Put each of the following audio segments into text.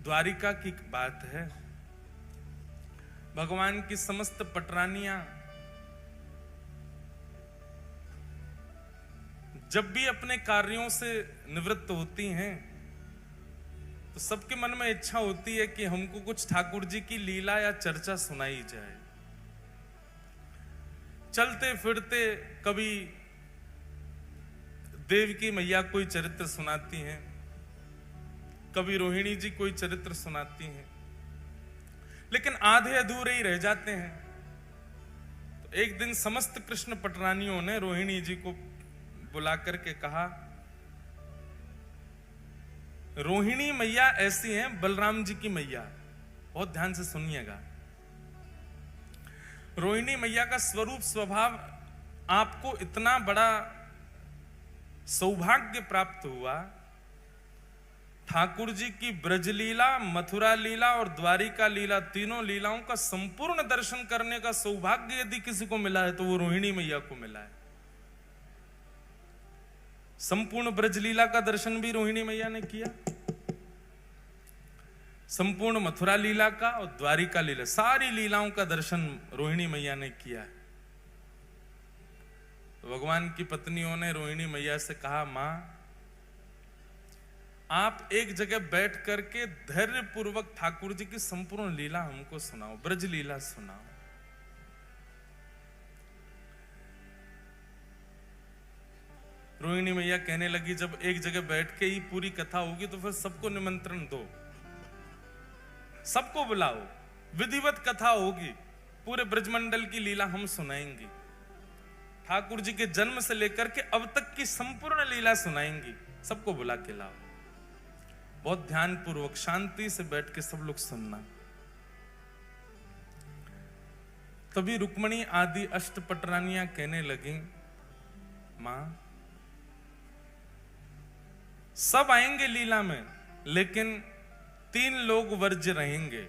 द्वारिका की बात है। भगवान की समस्त पटरानियां जब भी अपने कार्यों से निवृत्त होती हैं तो सबके मन में इच्छा होती है कि हमको कुछ ठाकुर जी की लीला या चर्चा सुनाई जाए। चलते फिरते कभी देवकी मैया कोई चरित्र सुनाती हैं, कभी रोहिणी जी कोई चरित्र सुनाती हैं, लेकिन आधे अधूरे ही रह जाते हैं। तो एक दिन समस्त कृष्ण पटरानियों ने रोहिणी जी को बुला करके कहा, रोहिणी मैया ऐसी हैं बलराम जी की मैया। बहुत ध्यान से सुनिएगा। रोहिणी मैया का स्वरूप स्वभाव आपको इतना बड़ा सौभाग्य प्राप्त हुआ, ठाकुर जी की ब्रजलीला, मथुरा लीला और द्वारिका लीला, तीनों लीलाओं का संपूर्ण दर्शन करने का सौभाग्य यदि किसी को मिला है तो वो रोहिणी मैया को मिला है। संपूर्ण ब्रजलीला का दर्शन भी रोहिणी मैया ने किया, संपूर्ण मथुरा लीला का और द्वारिका लीला, सारी लीलाओं का दर्शन रोहिणी मैया ने किया है। तो भगवान की पत्नियों ने रोहिणी मैया से कहा, मां आप एक जगह बैठ करके धैर्य पूर्वक ठाकुर जी की संपूर्ण लीला हमको सुनाओ, ब्रज लीला सुनाओ। रोहिणी मैया कहने लगी, जब एक जगह बैठ के ही पूरी कथा होगी तो फिर सबको निमंत्रण दो, सबको बुलाओ, विधिवत कथा होगी, पूरे ब्रजमंडल की लीला हम सुनाएंगे, ठाकुर जी के जन्म से लेकर के अब तक की संपूर्ण लीला सुनाएंगी, सबको बुला के लाओ। बहुत ध्यान पूर्वक शांति से बैठ के सब लोग सुनना। तभी रुक्मणी आदि अष्टपटरानियां कहने लगी, मां सब आएंगे लीला में, लेकिन 3 लोग वर्ज्य रहेंगे।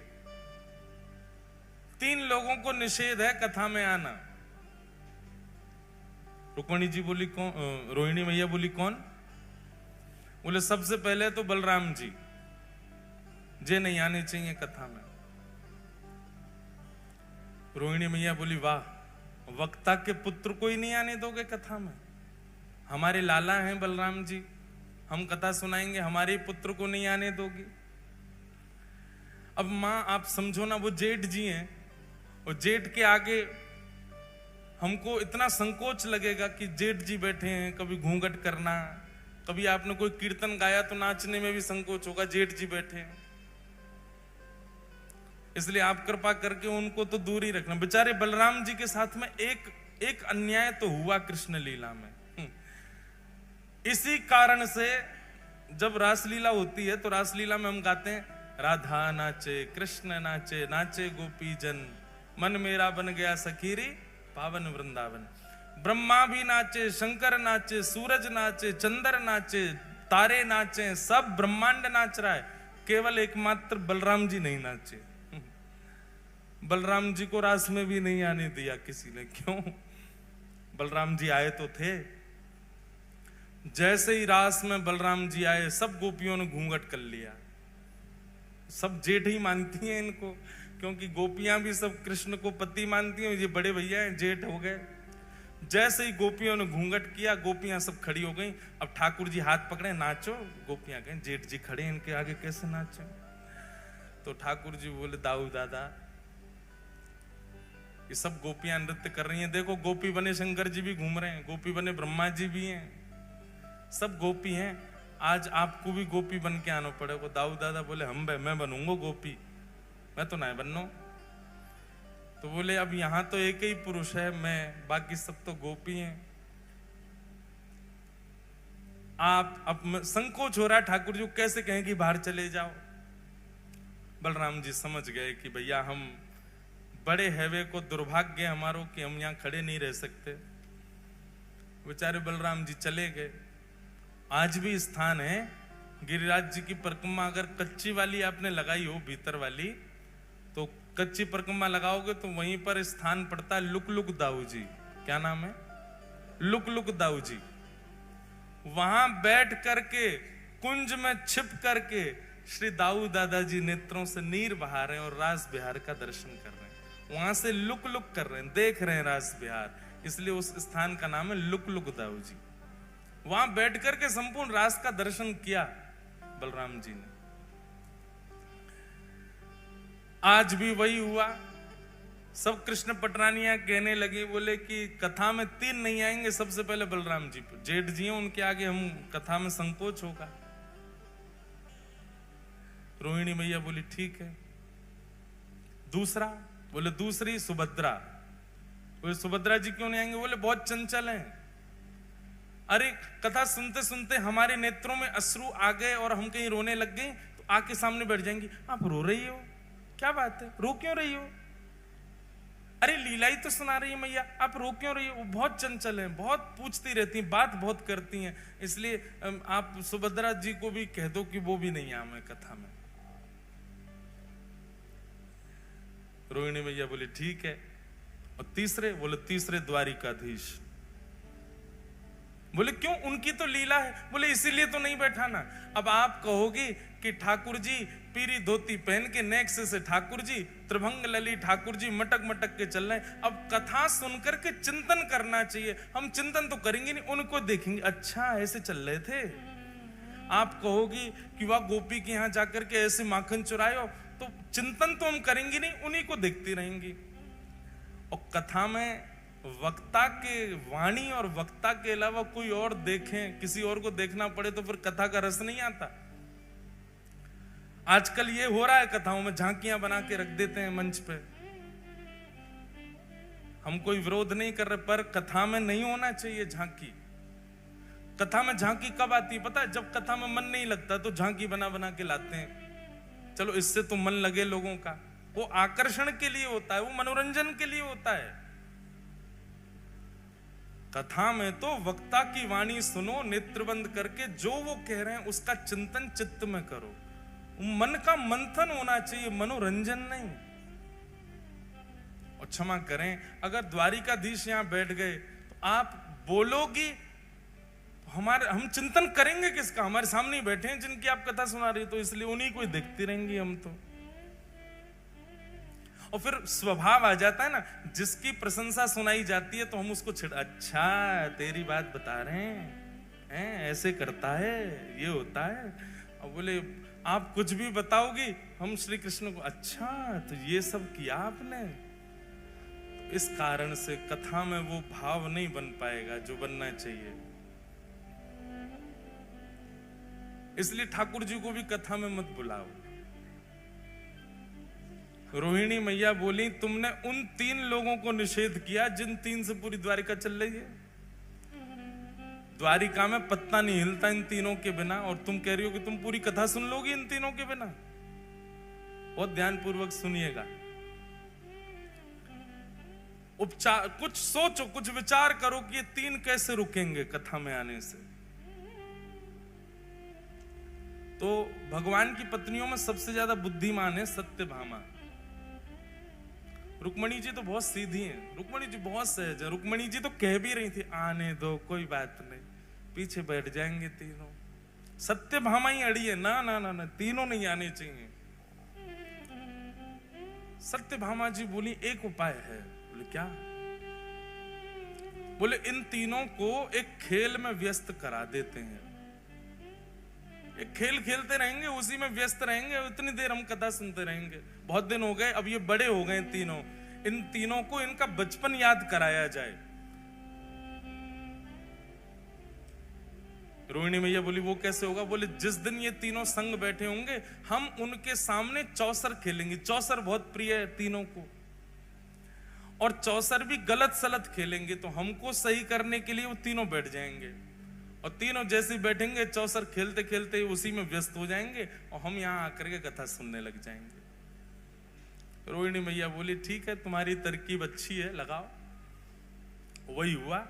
3 लोगों को निषेध है कथा में आना। रुक्मणी जी बोली, कौन? रोहिणी मैया बोली, कौन? बोले सबसे पहले तो बलराम जी, जे नहीं आने चाहिए कथा में। रोहिणी मैया बोली, वाह, वक्ता के पुत्र को ही नहीं आने दोगे कथा में? हमारे लाला हैं बलराम जी, हम कथा सुनाएंगे, हमारे पुत्र को नहीं आने दोगी? अब मां आप समझो ना, वो जेठ जी हैं और जेठ के आगे हमको इतना संकोच लगेगा कि जेठ जी बैठे हैं, कभी घूंघट करना, कभी आपने कोई कीर्तन गाया तो नाचने में भी संकोच होगा, जेठ जी बैठे हैं। इसलिए आप कृपा करके उनको तो दूर ही रखना। बेचारे बलराम जी के साथ में एक अन्याय तो हुआ कृष्ण लीला में। इसी कारण से जब रासलीला होती है तो रासलीला में हम गाते हैं, राधा नाचे कृष्ण नाचे, नाचे गोपी जन, मन मेरा बन गया सखीरी पावन वृंदावन। ब्रह्मा भी नाचे, शंकर नाचे, सूरज नाचे, चंद्र नाचे, तारे नाचे, सब ब्रह्मांड नाच रहा है, केवल एकमात्र बलराम जी नहीं नाचे। बलराम जी को रास में भी नहीं आने दिया किसी ने। क्यों? बलराम जी आए तो थे, जैसे ही रास में बलराम जी आए सब गोपियों ने घूंघट कर लिया। सब जेठ ही मानती हैं इनको, क्योंकि गोपियां भी सब कृष्ण को पति मानती हैं, ये बड़े भैया हैं, जेठ हो गए। जैसे ही गोपियों ने घूंघट किया, गोपियां सब खड़ी हो गई। अब ठाकुर जी हाथ पकड़े, नाचो। गोपियां कहें, जेठ जी खड़े, इनके आगे कैसे नाचो? तो ठाकुर जी बोले, दाऊ दादा, ये सब गोपियां नृत्य कर रही हैं, देखो गोपी बने शंकर जी भी घूम रहे हैं, गोपी बने ब्रह्मा जी भी हैं, सब गोपी हैं, आज आपको भी गोपी बन के आना पड़ेगा। दाऊ दादा बोले, मैं बनूंगा गोपी, मैं तो नहीं बनूं। तो बोले, अब यहां तो एक ही पुरुष है, मैं, बाकी सब तो गोपी हैं। आप अब संकोच हो रहा है, ठाकुर जी कैसे कहें कि बाहर चले जाओ। बलराम जी समझ गए कि भैया हम बड़े हैवे को दुर्भाग्य हमारो कि हम यहां खड़े नहीं रह सकते। बेचारे बलराम जी चले गए। आज भी स्थान है, गिरिराज जी की परिक्रमा अगर कच्ची वाली आपने लगाई हो, भीतर वाली, तो कच्ची परिक्रमा लगाओगे तो वहीं पर स्थान पड़ता है लुक लुक दाऊ जी। क्या नाम है? Look look Dau ji. वहां बैठ करके कुंज में छिप करके श्री दाऊ दादाजी नेत्रों से नीर बहा रहे हैं और रास बिहार का दर्शन कर रहे हैं। वहां से लुक लुक कर रहे हैं, देख रहे हैं रास बिहार, इसलिए उस स्थान का नाम है लुक लुक दाऊ जी। वहां बैठ करके संपूर्ण रास का दर्शन किया बलराम जी ने। आज भी वही हुआ। सब कृष्ण पटरानियां कहने लगे, बोले कि कथा में 3 नहीं आएंगे, सबसे पहले बलराम जी, जेठ जी हैं, उनके आगे हम कथा में संकोच होगा। रोहिणी मैया बोली ठीक है। दूसरा, बोले दूसरी सुभद्रा। बोले सुभद्रा जी क्यों नहीं आएंगे? बोले बहुत चंचल हैं। अरे कथा सुनते सुनते हमारे नेत्रों में अश्रु आ गए और हम कहीं रोने लग गए तो आके सामने बैठ जाएंगी। आप रो रही हो, क्या बात है, रो क्यों रही हो? अरे लीला ही तो सुना रही है मैया, आप रो क्यों रही हो? वो बहुत चंचल हैं, बहुत पूछती रहती हैं, बात बहुत करती हैं, इसलिए आप सुभद्रा जी को भी कह दो कि वो भी नहीं आवे कथा में। रोहिणी मैया बोली ठीक है। और तीसरे, बोले तीसरे द्वारिकाधीश। बोले क्यों, उनकी तो लीला है। बोले इसीलिए तो नहीं बैठा ना। अब आप कहोगे कि ठाकुर जी पीरी धोती पहन के नेक्स्ट से ठाकुर जी त्रिभंग लली ठाकुर जी मटक मटक के चल रहे हैं। अब कथा सुनकर के चिंतन करना चाहिए। हम चिंतन तो करेंगे नहीं, उनको देखेंगे, अच्छा ऐसे चल रहे थे। आप कहोगी कि वह गोपी के यहाँ जाकर के ऐसे माखन चुराए हो, तो चिंतन तो हम करेंगे नहीं, उन्हीं को देखती रहेंगी। और कथा में वक्ता के वाणी और वक्ता के अलावा कोई और देखें, किसी और को देखना पड़े तो फिर कथा का रस नहीं आता। आजकल ये हो रहा है, कथाओं में झांकियां बना के रख देते हैं मंच पे। हम कोई विरोध नहीं कर रहे, पर कथा में नहीं होना चाहिए झांकी। कथा में झांकी कब आती है पता है? जब कथा में मन नहीं लगता तो झांकी बना बना के लाते हैं। चलो इससे तो मन लगे लोगों का, वो आकर्षण के लिए होता है, वो मनोरंजन के लिए होता है। कथा में तो वक्ता की वाणी सुनो, नेत्र बंद करके जो वो कह रहे हैं उसका चिंतन चित्त में करो। मन का मंथन होना चाहिए, मनोरंजन नहीं। और क्षमा करें, अगर द्वारिकाधीश यहां बैठ गए तो आप बोलोगी, हम चिंतन करेंगे किसका? हमारे सामने बैठे हैं जिनकी आप कथा सुना रही, तो इसलिए उन्हीं को देखती रहेंगी हम तो। और फिर स्वभाव आ जाता है ना, जिसकी प्रशंसा सुनाई जाती है तो हम उसको अच्छा तेरी बात बता रहे हैं, ऐसे करता है, ये होता है। और बोले आप कुछ भी बताओगी, हम श्री कृष्ण को, अच्छा तो ये सब किया आपने। तो इस कारण से कथा में वो भाव नहीं बन पाएगा जो बनना चाहिए। इसलिए ठाकुर जी को भी कथा में मत बुलाओ। रोहिणी मैया बोली तुमने उन 3 लोगों को निषेध किया जिन 3 से पूरी द्वारिका चल रही है। द्वारिका में पत्ता नहीं हिलता इन तीनों के बिना, और तुम कह रही हो कि तुम पूरी कथा सुन लोगी इन तीनों के बिना। बहुत ध्यानपूर्वक सुनिएगा, उपचार कुछ सोचो, कुछ विचार करो कि ये 3 कैसे रुकेंगे कथा में आने से। तो भगवान की पत्नियों में सबसे ज्यादा बुद्धिमान है सत्यभामा। रुक्मणी जी तो बहुत सीधी हैं, रुक्मणी जी बहुत सहज है। रुक्मणी जी तो कह भी रही थी आने दो, कोई बात नहीं, पीछे बैठ जाएंगे तीनों। सत्यभामा ही अड़ी है, ना ना ना ना, तीनों नहीं आने चाहिए। सत्यभामा जी बोली एक उपाय है। बोले क्या? बोले इन तीनों को एक खेल में व्यस्त करा देते हैं, एक खेल खेलते रहेंगे, उसी में व्यस्त रहेंगे, इतनी देर हम कथा सुनते रहेंगे। बहुत दिन हो गए, अब ये बड़े हो गए तीनों, इन तीनों को इनका बचपन याद कराया जाए। रोहिणी मैया बोली वो कैसे होगा? बोले जिस दिन ये तीनों संग बैठे होंगे हम उनके सामने चौसर खेलेंगे। चौसर बहुत प्रिय है तीनों को, और चौसर भी गलत सलत खेलेंगे, तो हमको सही करने के लिए वो तीनों बैठ जाएंगे, और तीनों जैसे बैठेंगे चौसर खेलते खेलते उसी में व्यस्त हो जाएंगे, और हम यहां आकर के कथा सुनने लग जाएंगे। रोहिणी मैया बोली ठीक है, तुम्हारी तरकीब अच्छी है, लगाओ। वही हुआ।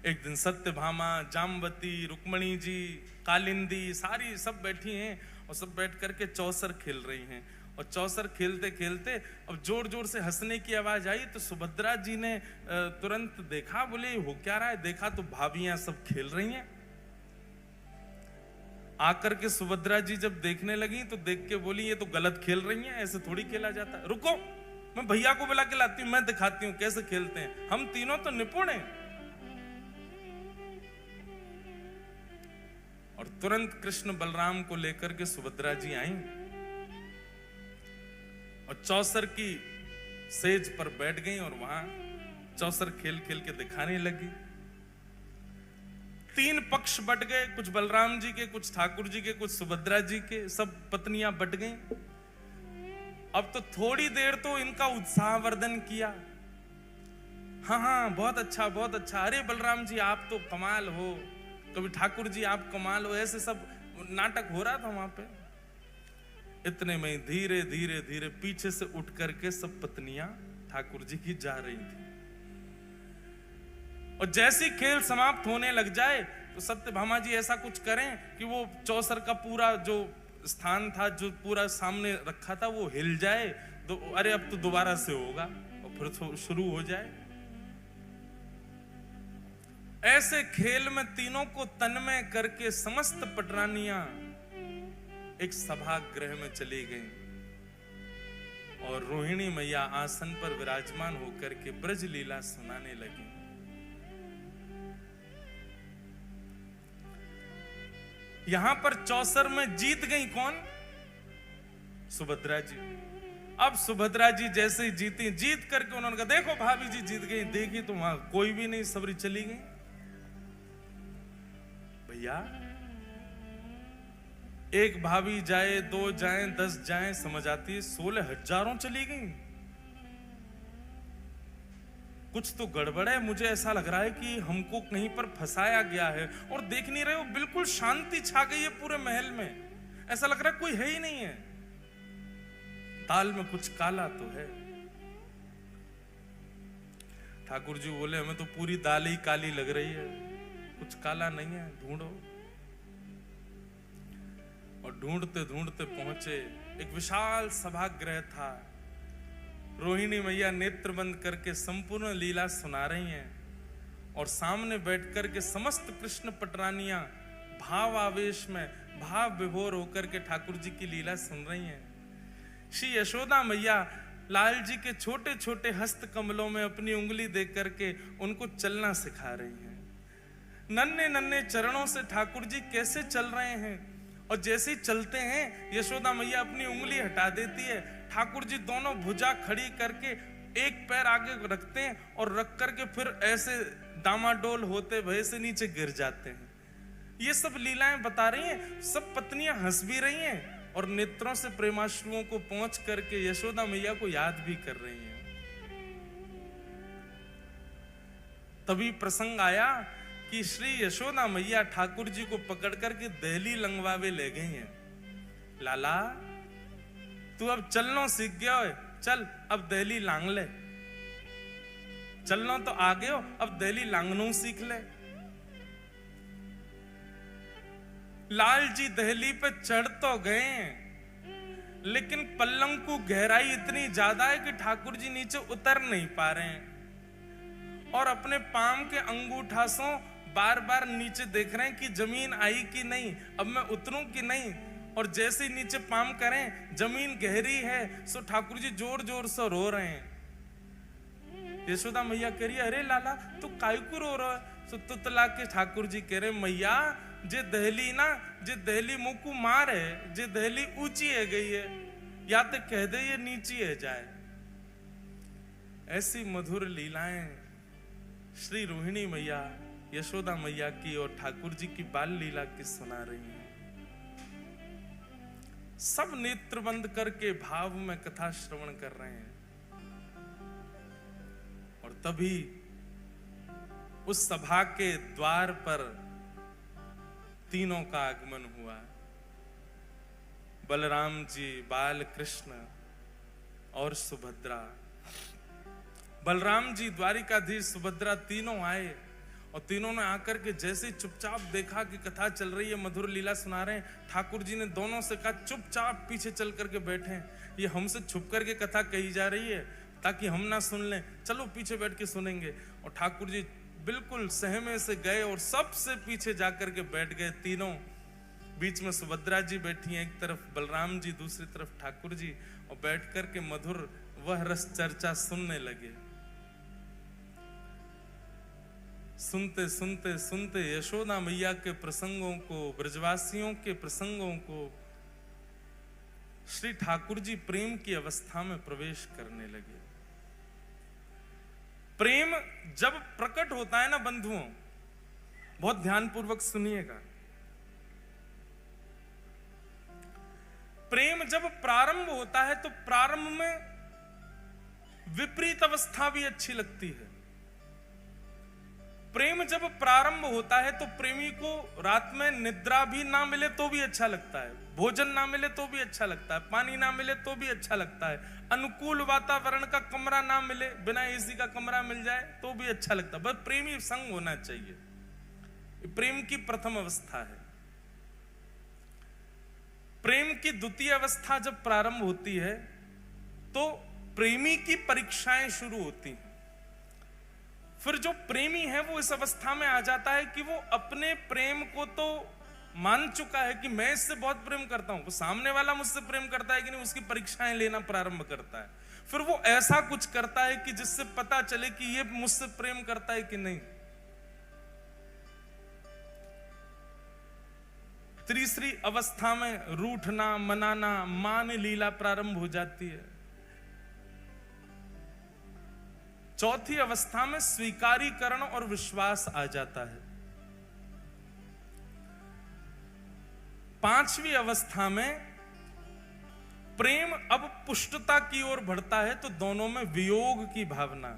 एक दिन सत्यभामा, जामवती, रुक्मणी जी, कालिंदी, सारी सब बैठी हैं, और सब बैठ करके चौसर खेल रही हैं। और चौसर खेलते खेलते अब जोर जोर से हंसने की आवाज आई, तो सुभद्रा जी ने तुरंत देखा। बोले हो क्या रहा है? देखा तो भाभियां सब खेल रही हैं। आकर के सुभद्रा जी जब देखने लगी तो देख के बोली ये तो गलत खेल रही हैं, ऐसे थोड़ी खेला जाता है, रुको मैं भैया को बुला के लाती हूं, मैं दिखाती हूं कैसे खेलते हैं, हम तीनों तो निपुण हैं। और तुरंत कृष्ण बलराम को लेकर के सुभद्रा जी आई और चौसर की सेज पर बैठ गई और वहां चौसर खेल खेल के दिखाने लगी। तीन पक्ष बट गए, कुछ बलराम जी के, कुछ ठाकुर जी के, कुछ सुभद्रा जी के, सब पत्नियां बट गईं। अब तो थोड़ी देर तो इनका उत्साहवर्धन किया, हाँ हाँ बहुत अच्छा बहुत अच्छा, अरे बलराम जी आप तो कमाल हो, कभी ठाकुर जी आप कमाल हो, ऐसे सब नाटक हो रहा था वहां पे। इतने में धीरे धीरे धीरे पीछे से उठ करके सब पत्नियां ठाकुर जी की जा रही थी और जैसी खेल समाप्त होने लग जाए तो सत्यभामा जी ऐसा कुछ करें कि वो चौसर का पूरा जो स्थान था, जो पूरा सामने रखा था, वो हिल जाए, तो अरे अब तो दोबारा से होगा और फिर शुरू हो जाए। ऐसे खेल में तीनों को तन्मय करके समस्त पटरानियां एक सभागृह में चली गईं और रोहिणी मैया आसन पर विराजमान होकर के ब्रज लीला सुनाने लगी। यहां पर चौसर में जीत गई कौन? सुभद्रा जी। अब सुभद्रा जी जैसे ही जीती, जीत करके उन्होंने कहा देखो भाभी जी जीत गई, देखी तो वहां कोई भी नहीं, सबरी चली गई। भैया एक भाभी जाए, दो जाए, 10 जाए समझ आती है, 16 हजारों चली गई। कुछ तो गड़बड़ है, मुझे ऐसा लग रहा है कि हमको कहीं पर फंसाया गया है। और देख नहीं रहे हो, बिल्कुल शांति छा गई है पूरे महल में, ऐसा लग रहा है कोई है ही नहीं है। ताल में कुछ काला तो है। ठाकुर जी बोले हमें तो पूरी दाल ही काली लग रही है, कुछ काला नहीं है, ढूंढो। और ढूंढते ढूंढते पहुंचे, एक विशाल सभागृह था। रोहिणी मैया नेत्र बंद करके संपूर्ण लीला सुना रही हैं और सामने बैठ करके समस्त कृष्ण पटरानियां भाव आवेश में भाव विभोर होकर के ठाकुर जी की लीला सुन रही हैं। श्री यशोदा मैया लाल जी के छोटे छोटे हस्त कमलों में अपनी उंगली दे करके उनको चलना सिखा रही हैं। नन्हे नन्हे चरणों से ठाकुर जी कैसे चल रहे हैं, और जैसे ही चलते हैं यशोदा मैया अपनी उंगली हटा देती है, ठाकुर जी दोनों भुजा खड़ी करके एक पैर आगे रखते हैं और रख करके फिर ऐसे डामाडोल होते भय से नीचे गिर जाते हैं। ये सब लीलाएं बता रही हैं। सब पत्नियां हंस भी रही हैं और नेत्रों से प्रेमाश्रुओं को पहुंच करके यशोदा मैया को याद भी कर रही हैं। तभी प्रसंग आया कि श्री यशोदा मैया ठाकुर जी को पकड़ करके दहली लंगवावे ले गई हैं। लाला तू अब चलना सीख गया है, चल अब दहली लांग ले। चलना तो आ गए हो, अब दहली लांगनू सीख ले। लाल जी दहली पे चढ़ तो गए हैं, लेकिन पल्लंग को गहराई इतनी ज्यादा है कि ठाकुर जी नीचे उतर नहीं पा रहे हैं और अपने पाम के अंगूठासों बार बार नीचे देख रहे हैं कि जमीन आई कि नहीं, अब मैं उतरूं कि नहीं। और जैसे ही नीचे पाम करें जमीन गहरी है, सो ठाकुर जी जोर जोर से रो रहे हैं। यशोदा मैया कह रही है अरे लाला तू काहे को रो रहा है? सो तुतला के ठाकुर जी कह रहे मैया जे दहली ना, जे दहली मुंह को मार है, जे दहली ऊंची है गई है, या तो कह दे ये नीची है जाए। ऐसी मधुर लीलाएं श्री रोहिणी मैया यशोदा मैया की और ठाकुर जी की बाल लीला की सुना रही हैं। सब नेत्र बंद करके भाव में कथा श्रवण कर रहे हैं। और तभी उस सभा के द्वार पर तीनों का आगमन हुआ। बलराम जी, बाल कृष्ण और सुभद्रा। बलराम जी, द्वारिकाधीश, सुभद्रा तीनों आए और तीनों ने आकर के जैसे चुपचाप देखा कि कथा चल रही है, मधुर लीला सुना रहे हैं, ठाकुर जी ने दोनों से कहा चुपचाप पीछे चल करके बैठे, ये हमसे छुप करके कथा कही जा रही है ताकि हम ना सुन लें, चलो पीछे बैठ के सुनेंगे। और ठाकुर जी बिल्कुल सहमे से गए और सबसे पीछे जाकर के बैठ गए तीनों। बीच में सुभद्रा जी बैठी हैं, एक तरफ बलराम जी, दूसरी तरफ ठाकुर जी, और बैठ कर के मधुर वह रस चर्चा सुनने लगे। सुनते सुनते सुनते यशोदा मैया के प्रसंगों को, ब्रजवासियों के प्रसंगों को, श्री ठाकुर जी प्रेम की अवस्था में प्रवेश करने लगे। प्रेम जब प्रकट होता है ना बंधुओं, बहुत ध्यानपूर्वक सुनिएगा, प्रेम जब प्रारंभ होता है तो प्रारंभ में विपरीत अवस्था भी अच्छी लगती है। प्रेम जब प्रारंभ होता है तो प्रेमी को रात में निद्रा भी ना मिले तो भी अच्छा लगता है, भोजन ना मिले तो भी अच्छा लगता है, पानी ना मिले तो भी अच्छा लगता है, अनुकूल वातावरण का कमरा ना मिले, बिना एसी का कमरा मिल जाए तो भी अच्छा लगता है, बस प्रेमी संग होना चाहिए। प्रेम की प्रथम अवस्था है। प्रेम की द्वितीय अवस्था जब प्रारंभ होती है तो प्रेमी की परीक्षाएं शुरू होती हैं। फिर जो प्रेमी है वो इस अवस्था में आ जाता है कि वो अपने प्रेम को तो मान चुका है कि मैं इससे बहुत प्रेम करता हूं, वो सामने वाला मुझसे प्रेम करता है कि नहीं, उसकी परीक्षाएं लेना प्रारंभ करता है। फिर वो ऐसा कुछ करता है कि जिससे पता चले कि ये मुझसे प्रेम करता है कि नहीं। तीसरी अवस्था में रूठना, मनाना, मान लीला प्रारंभ हो जाती है। चौथी अवस्था में स्वीकारीकरण और विश्वास आ जाता है। पांचवी अवस्था में प्रेम अब पुष्टता की ओर बढ़ता है तो दोनों में वियोग की भावना,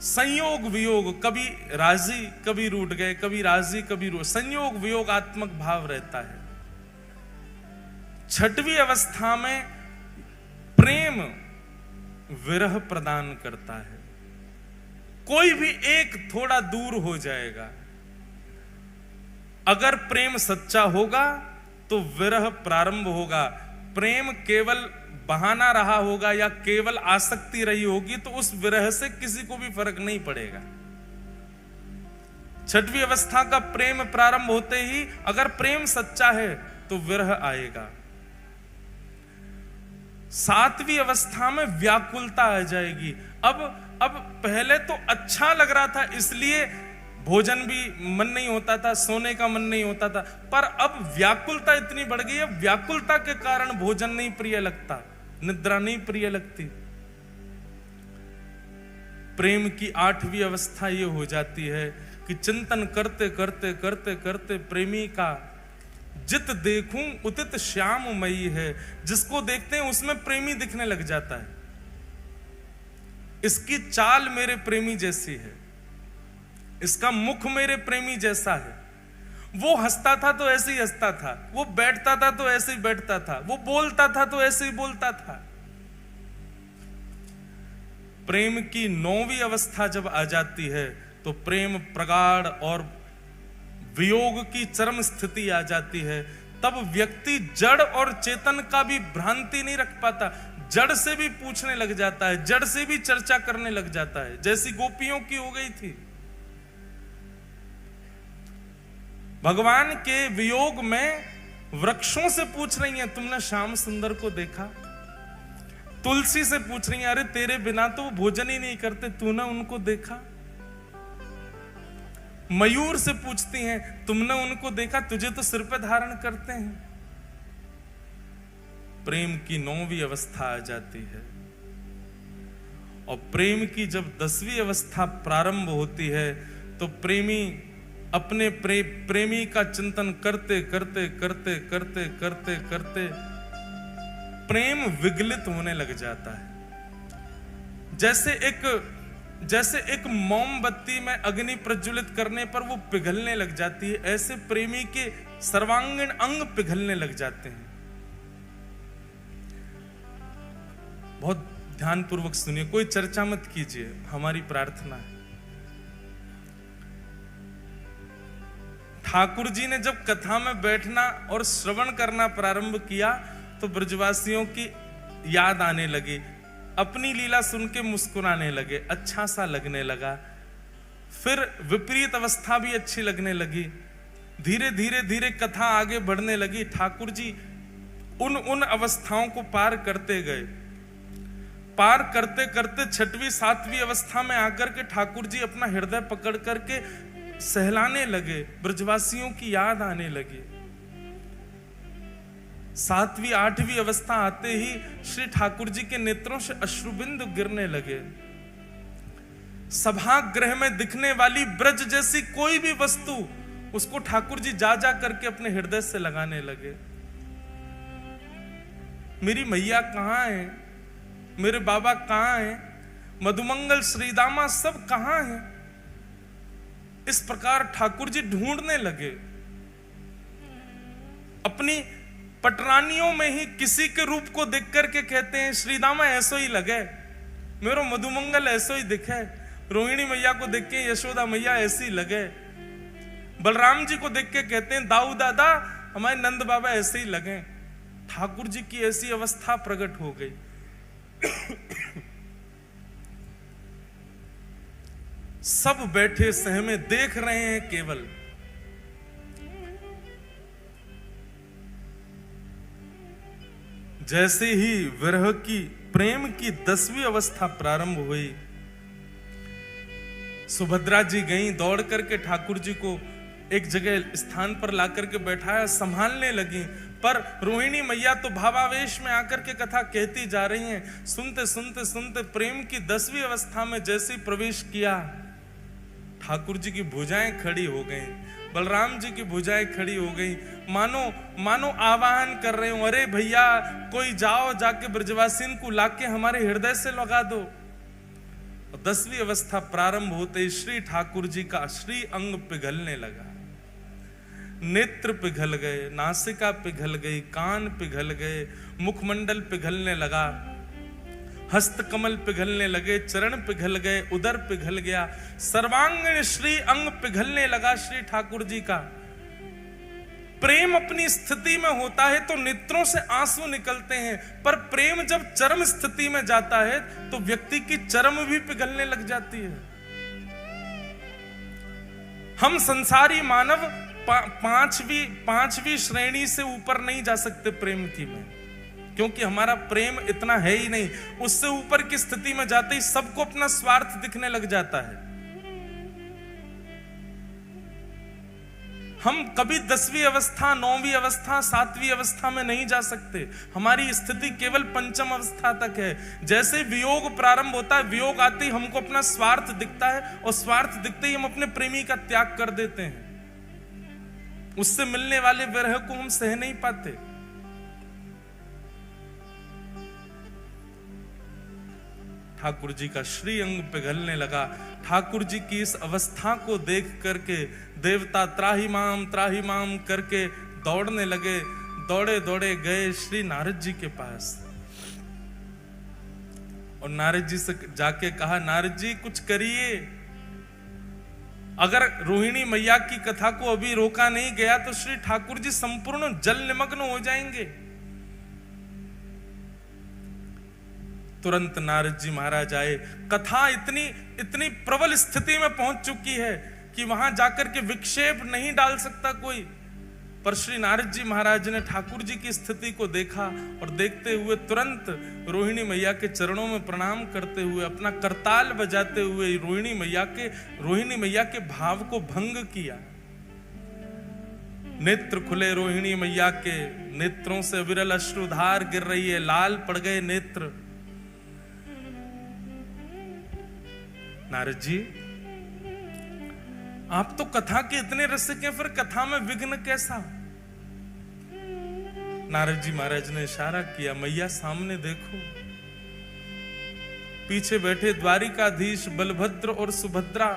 संयोग वियोग, कभी राजी कभी रूठ गए, कभी राजी कभी रूठ, संयोग वियोगात्मक भाव रहता है। छठवीं अवस्था में प्रेम विरह प्रदान करता है। कोई भी एक थोड़ा दूर हो जाएगा। अगर प्रेम सच्चा होगा तो विरह प्रारंभ होगा। प्रेम केवल बहाना रहा होगा या केवल आसक्ति रही होगी तो उस विरह से किसी को भी फर्क नहीं पड़ेगा। छठवीं अवस्था का प्रेम प्रारंभ होते ही अगर प्रेम सच्चा है तो विरह आएगा। सातवीं अवस्था में व्याकुलता आ जाएगी। अब पहले तो अच्छा लग रहा था इसलिए भोजन भी मन नहीं होता था, सोने का मन नहीं होता था, पर अब व्याकुलता इतनी बढ़ गई है, व्याकुलता के कारण भोजन नहीं प्रिय लगता, निद्रा नहीं प्रिय लगती। प्रेम की आठवीं अवस्था ये हो जाती है कि चिंतन करते करते करते करते प्रेमी का जित देखूं उतित श्याममयी है, जिसको देखते हैं उसमें प्रेमी दिखने लग जाता है। इसकी चाल मेरे प्रेमी जैसी है, इसका मुख मेरे प्रेमी जैसा है, वो हंसता था तो ऐसे ही हंसता था, वो बैठता था तो ऐसे ही बैठता था, वो बोलता था तो ऐसे ही बोलता था। प्रेम की नौवीं अवस्था जब आ जाती है तो प्रेम प्रगाढ़ और वियोग की चरम स्थिति आ जाती है। तब व्यक्ति जड़ और चेतन का भी भ्रांति नहीं रख पाता, जड़ से भी पूछने लग जाता है, जड़ से भी चर्चा करने लग जाता है, जैसी गोपियों की हो गई थी। भगवान के वियोग में वृक्षों से पूछ रही हैं, तुमने श्याम सुंदर को देखा? तुलसी से पूछ रही हैं, अरे तेरे बिना तो वो भोजन ही नहीं करते, तूने उनको देखा? मयूर से पूछती हैं, तुमने उनको देखा? तुझे तो सिर पे धारण करते हैं। प्रेम की नौवीं अवस्था आ जाती है और प्रेम की जब 10वीं अवस्था प्रारंभ होती है तो प्रेमी अपने प्रेमी का चिंतन करते करते करते करते करते करते प्रेम विगलित होने लग जाता है। जैसे एक मोमबत्ती में अग्नि प्रज्वलित करने पर वो पिघलने लग जाती है, ऐसे प्रेमी के सर्वांगीण अंग पिघलने लग जाते हैं। बहुत ध्यानपूर्वक सुनिए, कोई चर्चा मत कीजिए, हमारी प्रार्थना है। ठाकुर जी ने जब कथा में बैठना और श्रवण करना प्रारंभ किया तो ब्रजवासियों की याद आने लगी, अपनी लीला सुन के मुस्कुराने लगे, अच्छा सा लगने लगा। फिर विपरीत अवस्था भी अच्छी लगने लगी। धीरे धीरे धीरे कथा आगे बढ़ने लगी। ठाकुर जी उन अवस्थाओं को पार करते गए। पार करते करते 6वीं 7वीं अवस्था में आकर के ठाकुर जी अपना हृदय पकड़ करके सहलाने लगे, ब्रजवासियों की याद आने लगी। 7वीं 8वीं अवस्था आते ही श्री ठाकुर जी के नेत्रों से अश्रुबिंदु गिरने लगे। सभागृह में दिखने वाली ब्रज जैसी कोई भी वस्तु उसको ठाकुर जी जा जा करके अपने हृदय से लगाने लगे। मेरी मैया कहां है, मेरे बाबा कहां है, मधुमंगल श्रीदामा सब कहां है, इस प्रकार ठाकुर जी ढूंढने लगे। अपनी पटरानियों में ही किसी के रूप को देख करके कहते हैं श्रीदामा ऐसो ही लगे, मेरो मधुमंगल ऐसो ही दिखे, रोहिणी मैया को देख के यशोदा मैया ऐसी लगे, बलराम जी को देख के कहते हैं दाऊ दादा हमारे नंद बाबा ऐसे ही लगे। ठाकुर जी की ऐसी अवस्था प्रकट हो गई। सब बैठे सहमे देख रहे हैं केवल। जैसे ही विरह की प्रेम की 10वीं अवस्था प्रारंभ हुई, सुभद्रा जी गईं, दौड़ करके ठाकुर जी को एक जगह स्थान पर लाकर के बैठाया, संभालने लगी। पर रोहिणी मैया तो भावावेश में आकर के कथा कहती जा रही हैं। सुनते सुनते सुनते प्रेम की 10वीं अवस्था में जैसे ही प्रवेश किया, ठाकुर जी की भुजाएं खड़ी हो गईं, बलराम जी की भुजाएं खड़ी हो गई, मानो आवाहन कर रहे हो, अरे भैया कोई जाओ, जाके ब्रजवासिन को लाके हमारे हृदय से लगा दो। 10वीं अवस्था प्रारंभ होते ही श्री ठाकुर जी का श्री अंग पिघलने लगा। नेत्र पिघल गए, नासिका पिघल गई, कान पिघल गए, मुखमंडल पिघलने लगा, हस्तकमल पिघलने लगे, चरण पिघल गए, उदर पिघल गया, सर्वांगीण श्री अंग पिघलने लगा श्री ठाकुर जी का। प्रेम अपनी स्थिति में होता है तो नेत्रों से आंसू निकलते हैं, पर प्रेम जब चरम स्थिति में जाता है तो व्यक्ति की चरम भी पिघलने लग जाती है। हम संसारी मानव पांचवी श्रेणी से ऊपर नहीं जा सकते प्रेम की में, क्योंकि हमारा प्रेम इतना है ही नहीं। उससे ऊपर की स्थिति में जाते ही सबको अपना स्वार्थ दिखने लग जाता है। हम कभी 10वीं अवस्था, 9वीं अवस्था, 7वीं अवस्था में नहीं जा सकते। हमारी स्थिति केवल 5वीं अवस्था तक है। जैसे वियोग प्रारंभ होता है, वियोग आते ही हमको अपना स्वार्थ दिखता है, और स्वार्थ दिखते ही हम अपने प्रेमी का त्याग कर देते हैं। उससे मिलने वाले विरह को हम सह नहीं पाते। ठाकुर जी का श्री अंग पिघलने लगा। ठाकुर जी की इस अवस्था को देख करके देवता त्राहि माम करके दौड़ने लगे। दौड़े दौड़े गए श्री नारद जी के पास, और नारद जी से जाके कहा, नारद जी कुछ करिए, अगर रोहिणी मैया की कथा को अभी रोका नहीं गया तो श्री ठाकुर जी संपूर्ण जल निमग्न हो जाएंगे। तुरंत नारद जी महाराज आए। कथा इतनी प्रबल स्थिति में पहुंच चुकी है कि वहां जाकर के विक्षेप नहीं डाल सकता कोई। पर श्री नारद जी महाराज ने ठाकुर जी की स्थिति को देखा, और देखते हुए तुरंत रोहिणी मैया के चरणों में प्रणाम करते हुए, अपना करताल बजाते हुए रोहिणी मैया के भाव को भंग किया। नेत्र खुले रोहिणी मैया के, नेत्रों से विरल अश्रुधार गिर रही है, लाल पड़ गए नेत्र। नारद जी, आप तो कथा के इतने रसिक हैं, फिर कथा में विघ्न कैसा? नारद जी महाराज ने इशारा किया, मैया सामने देखो। पीछे बैठे द्वारिकाधीश बलभद्र और सुभद्रा,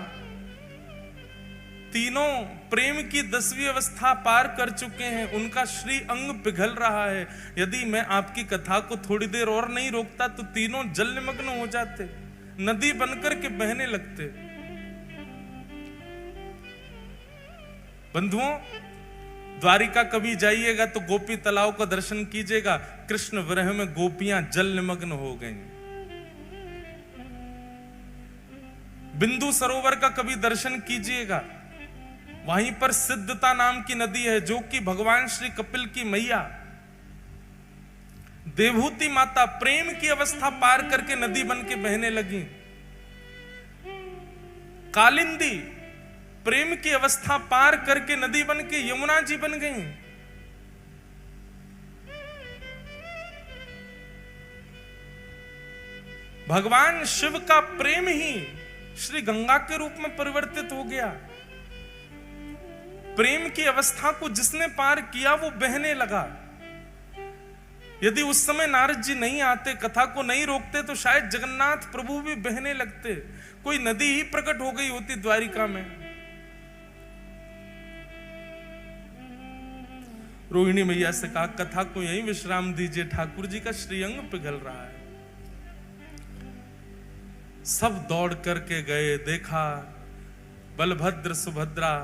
तीनों प्रेम की 10वीं अवस्था पार कर चुके हैं। उनका श्री अंग पिघल रहा है। यदि मैं आपकी कथा को थोड़ी देर और नहीं रोकता तो तीनों जल निमग्न हो जाते, नदी बनकर के बहने लगते। बंधुओं, द्वारिका कभी जाइएगा तो गोपी तालाब का दर्शन कीजिएगा। कृष्ण विरह में गोपियां जल निमग्न हो गईं। बिंदु सरोवर का कभी दर्शन कीजिएगा। वहीं पर सिद्धता नाम की नदी है, जो कि भगवान श्री कपिल की मैया देवहूति माता प्रेम की अवस्था पार करके नदी बन के बहने लगी। कालिंदी प्रेम की अवस्था पार करके नदी बन के यमुना जी बन गई। भगवान शिव का प्रेम ही श्री गंगा के रूप में परिवर्तित हो गया। प्रेम की अवस्था को जिसने पार किया वो बहने लगा। यदि उस समय नारद जी नहीं आते, कथा को नहीं रोकते, तो शायद जगन्नाथ प्रभु भी बहने लगते। कोई नदी ही प्रकट हो गई होती द्वारिका में। रोहिणी मैया से कहा, कथा को यहीं विश्राम दीजिए, ठाकुर जी का श्रीअंग पिघल रहा है। सब दौड़ करके गए, देखा बलभद्र, सुभद्रा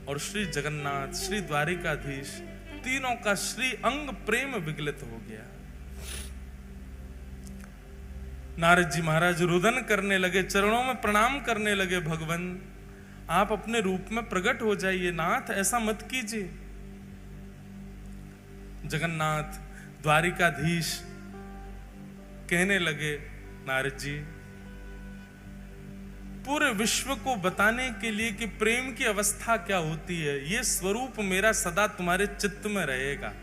और श्री जगन्नाथ, श्री द्वारिकाधीश, तीनों का श्री अंग प्रेम विगलित हो गया। नारद जी महाराज रुदन करने लगे, चरणों में प्रणाम करने लगे, भगवान आप अपने रूप में प्रकट हो जाइए, नाथ ऐसा मत कीजिए। जगन्नाथ द्वारिकाधीश कहने लगे, नारद जी पूरे विश्व को बताने के लिए कि प्रेम की अवस्था क्या होती है, ये स्वरूप मेरा सदा तुम्हारे चित्त में रहेगा।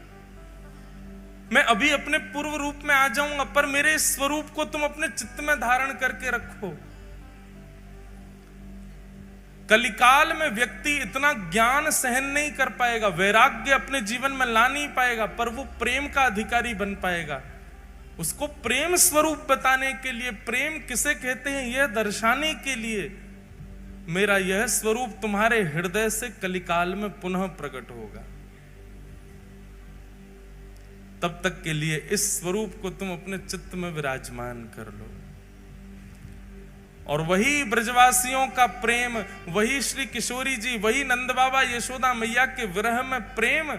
मैं अभी अपने पूर्व रूप में आ जाऊंगा, पर मेरे इस स्वरूप को तुम अपने चित्त में धारण करके रखो। कलिकाल में व्यक्ति इतना ज्ञान सहन नहीं कर पाएगा, वैराग्य अपने जीवन में ला नहीं पाएगा, पर वो प्रेम का अधिकारी बन पाएगा। उसको प्रेम स्वरूप बताने के लिए, प्रेम किसे कहते हैं यह दर्शाने के लिए, मेरा यह स्वरूप तुम्हारे हृदय से कलिकाल में पुनः प्रकट होगा। तब तक के लिए इस स्वरूप को तुम अपने चित्त में विराजमान कर लो। और वही ब्रजवासियों का प्रेम, वही श्री किशोरी जी, वही नंद बाबा यशोदा मैया के विरह में प्रेम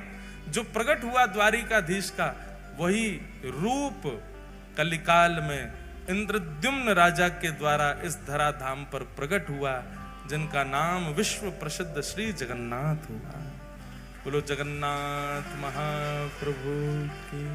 जो प्रकट हुआ द्वारिकाधीश का, वही रूप कलिकाल में इंद्रद्युम्न राजा के द्वारा इस धराधाम पर प्रकट हुआ, जिनका नाम विश्व प्रसिद्ध श्री जगन्नाथ हुआ। बोलो जगन्नाथ महाप्रभु की।